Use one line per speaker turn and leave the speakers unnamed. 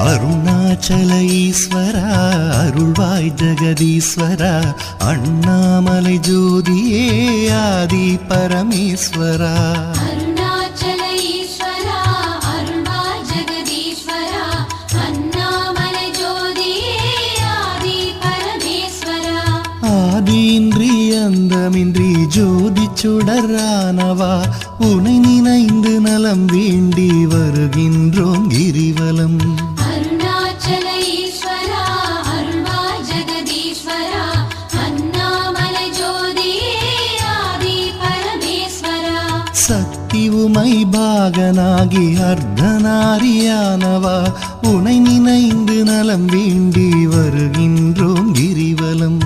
அருணாச்சல ஈஸ்வரா அருள்வாய் ஜெகதீஸ்வரா அண்ணாமலை ஜோதியே ஆதி பரமேஸ்வரா
அருணாச்சல ஈஸ்வரா அருள்வாய் ஜெகதீஸ்வரா அண்ணாமலை ஜோதியே ஆதி பரமேஸ்வரா
ஆதியின்றி அந்தமின்றி ஜோதி சுடரானவா உனை நினைந்து நலம் வேண்டி வருகின்றோம் கிரிவலம்
அருணாச்சல ஈஸ்வரா அருள்வாய் ஜெகதீஸ்வரா அண்ணாமலை ஜோதியே ஆதி பரமேஸ்வரா
சக்தி உமை பாகனாகி அர்த்தநாரியானவா உனை நினைந்து நலம் வேண்டி வருகின்றோம் கிரிவலம்